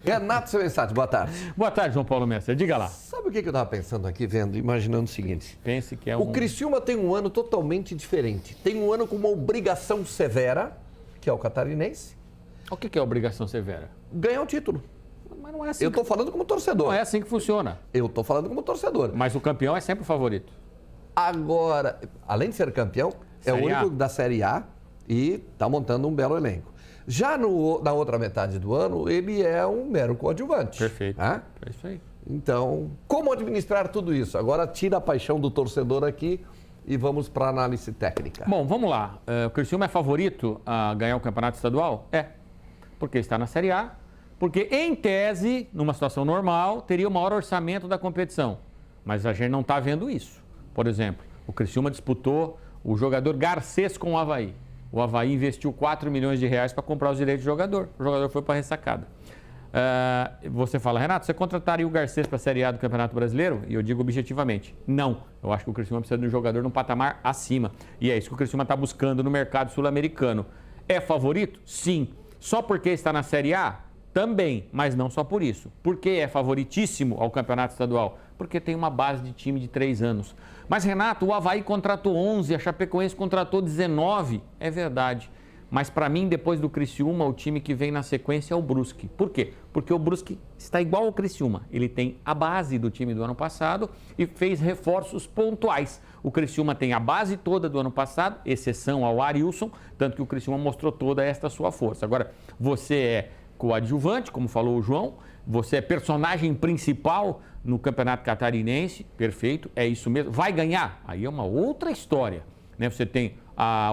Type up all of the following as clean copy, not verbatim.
Renato Sensati, boa tarde. Boa tarde, João Paulo Mestre. Diga lá. Sabe o que eu estava pensando aqui, vendo, imaginando o seguinte? Pense que é O Criciúma tem um ano totalmente diferente. Tem um ano com uma obrigação severa, que é o catarinense. O que é obrigação severa? Ganhar o título. Mas não é assim. Eu estou falando como torcedor. Não é assim que funciona. Eu estou falando como torcedor. Mas o campeão é sempre o favorito. Agora, além de ser campeão, é o único da Série A e está montando um belo elenco. Já na outra metade do ano, ele é um mero coadjuvante. Perfeito. É isso aí. Então, como administrar tudo isso? Agora tira a paixão do torcedor aqui e vamos para a análise técnica. Bom, vamos lá. O Criciúma é favorito a ganhar o campeonato estadual? É. Porque está na Série A. Porque, em tese, numa situação normal, teria o maior orçamento da competição. Mas a gente não está vendo isso. Por exemplo, o Criciúma disputou o jogador Garcês com o Avaí. O Avaí investiu 4 milhões de reais para comprar os direitos do jogador. O jogador foi para a ressacada. Você fala, Renato, você contrataria o Garcês para a Série A do Campeonato Brasileiro? E eu digo objetivamente, não. Eu acho que o Criciúma precisa de um jogador num patamar acima. E é isso que o Criciúma está buscando no mercado sul-americano. É favorito? Sim. Só porque está na Série A? Também, mas não só por isso. Por que é favoritíssimo ao Campeonato Estadual? Porque tem uma base de time de 3 anos. Mas, Renato, o Avaí contratou 11, a Chapecoense contratou 19. É verdade. Mas, para mim, depois do Criciúma, o time que vem na sequência é o Brusque. Por quê? Porque o Brusque está igual ao Criciúma. Ele tem a base do time do ano passado e fez reforços pontuais. O Criciúma tem a base toda do ano passado, exceção ao Arilson, tanto que o Criciúma mostrou toda esta sua força. Agora, você é coadjuvante, como falou o João, você é personagem principal no Campeonato Catarinense, perfeito, é isso mesmo. Vai ganhar? Aí é uma outra história, né? Você tem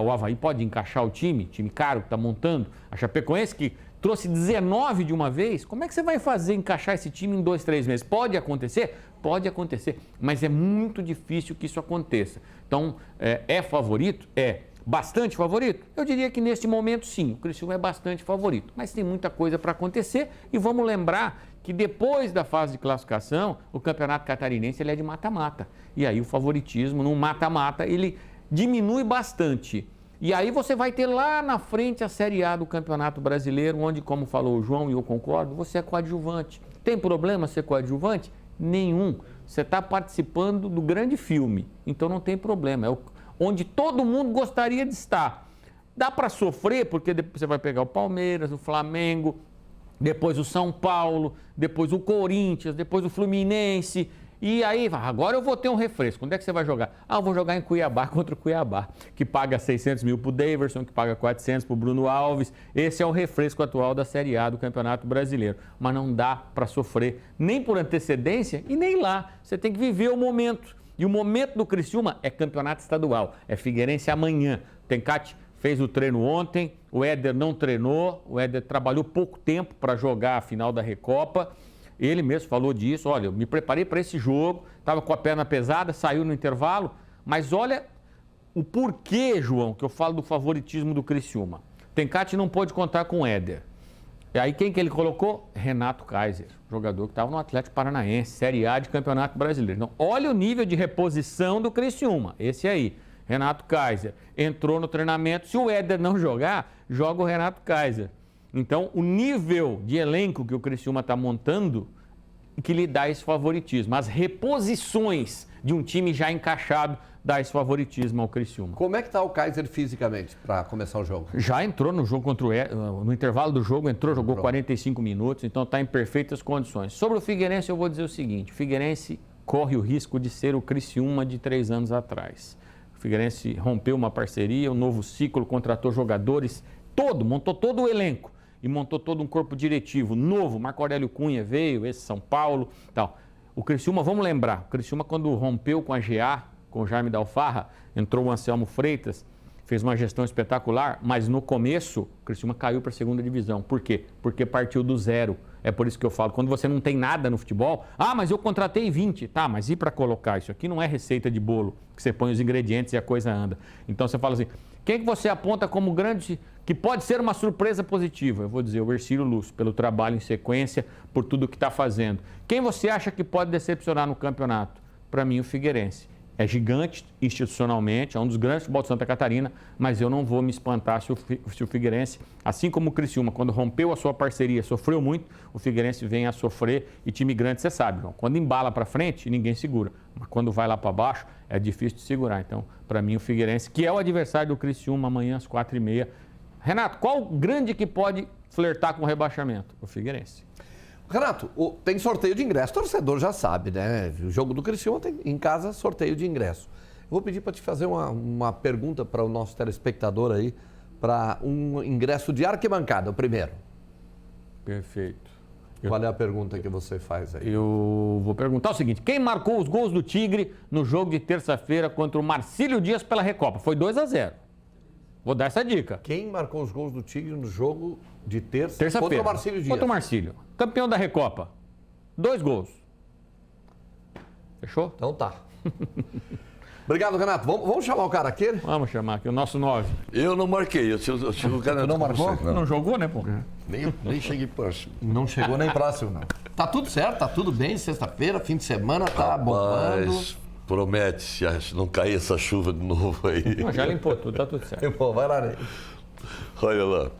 o Avaí pode encaixar o time caro que está montando, a Chapecoense que trouxe 19 de uma vez, como é que você vai fazer encaixar esse time em 2, 3 meses? Pode acontecer? Pode acontecer, mas é muito difícil que isso aconteça. Então, é favorito? É. Bastante favorito? Eu diria que neste momento sim, o Criciúma é bastante favorito, mas tem muita coisa para acontecer e vamos lembrar que depois da fase de classificação, o Campeonato Catarinense ele é de mata-mata e aí o favoritismo no mata-mata ele diminui bastante. E aí você vai ter lá na frente a Série A do Campeonato Brasileiro, onde, como falou o João e eu concordo, você é coadjuvante. Tem problema ser coadjuvante? Nenhum. Você está participando do grande filme, então não tem problema. É onde todo mundo gostaria de estar. Dá para sofrer, porque depois você vai pegar o Palmeiras, o Flamengo, depois o São Paulo, depois o Corinthians, depois o Fluminense. E aí, agora eu vou ter um refresco. Onde é que você vai jogar? Eu vou jogar em Cuiabá contra o Cuiabá, que paga 600 mil para o Daverson, que paga 400 para o Bruno Alves. Esse é o refresco atual da Série A do Campeonato Brasileiro. Mas não dá para sofrer nem por antecedência e nem lá. Você tem que viver o momento. E o momento do Criciúma é campeonato estadual, é Figueirense amanhã. Tencati fez o treino ontem, o Éder não treinou, o Éder trabalhou pouco tempo para jogar a final da Recopa. Ele mesmo falou disso, olha, eu me preparei para esse jogo, estava com a perna pesada, saiu no intervalo, mas olha o porquê, João, que eu falo do favoritismo do Criciúma. Tencati não pôde contar com o Éder. E aí quem que ele colocou? Renato Kaiser, jogador que estava no Atlético Paranaense, Série A de Campeonato Brasileiro. Então, olha o nível de reposição do Criciúma, esse aí, Renato Kaiser. Entrou no treinamento, se o Éder não jogar, joga o Renato Kaiser. Então, o nível de elenco que o Criciúma está montando que lhe dá esse favoritismo. As reposições de um time já encaixado dá esse favoritismo ao Criciúma. Como é que está o Kaiser fisicamente para começar o jogo? Já entrou no jogo no intervalo do jogo, jogou 45 minutos, então está em perfeitas condições. Sobre o Figueirense, eu vou dizer o seguinte, o Figueirense corre o risco de ser o Criciúma de 3 anos atrás. O Figueirense rompeu uma parceria, um novo ciclo, contratou jogadores, montou todo o elenco e montou todo um corpo diretivo novo. Marco Aurélio Cunha veio, esse São Paulo, tal. O Criciúma, vamos lembrar, o Criciúma quando rompeu com a GA, com o Jaime da Alfarra, entrou o Anselmo Freitas, fez uma gestão espetacular, mas no começo o Criciúma caiu para a segunda divisão. Por quê? Porque partiu do zero. É por isso que eu falo, quando você não tem nada no futebol, mas eu contratei 20, tá, mas e para colocar? Isso aqui não é receita de bolo, que você põe os ingredientes e a coisa anda. Então você fala assim, quem que você aponta como grande, que pode ser uma surpresa positiva? Eu vou dizer o Hercílio Lúcio, pelo trabalho em sequência, por tudo que está fazendo. Quem você acha que pode decepcionar no campeonato? Para mim, o Figueirense. é gigante institucionalmente, é um dos grandes futebol de Santa Catarina, mas eu não vou me espantar se o Figueirense, assim como o Criciúma, quando rompeu a sua parceria, sofreu muito, o Figueirense vem a sofrer, e time grande, você sabe, João, quando embala para frente, ninguém segura, mas quando vai lá para baixo, é difícil de segurar. Então, para mim, o Figueirense, que é o adversário do Criciúma amanhã às 4h30. Renato, qual grande que pode flertar com o rebaixamento? O Figueirense. Renato, tem sorteio de ingresso. O torcedor já sabe, né? O jogo do Criciúma tem em casa sorteio de ingresso. Eu vou pedir para te fazer uma pergunta para o nosso telespectador aí, para um ingresso de arquibancada, o primeiro. Perfeito. Qual é a pergunta que você faz aí? Eu vou perguntar o seguinte: quem marcou os gols do Tigre no jogo de terça-feira contra o Marcílio Dias pela Recopa? Foi 2-0. Vou dar essa dica. Quem marcou os gols do Tigre no jogo de terça-feira Contra o Marcílio Dias? Contra o Marcílio. Campeão da Recopa. 2 gols. Fechou? Então tá. Obrigado, Renato. Vamos chamar o cara aqui? Vamos chamar aqui o nosso 9. Eu não marquei, eu tive o cara. Não marcou? Não jogou, né, pô? Nem cheguei próximo. Não chegou nem próximo, não. Tá tudo certo, tá tudo bem. Sexta-feira, fim de semana, tá bombando. Mas promete, se não cair essa chuva de novo aí. Não, já limpou tudo, tá tudo certo. Pô, vai lá, né? Olha lá.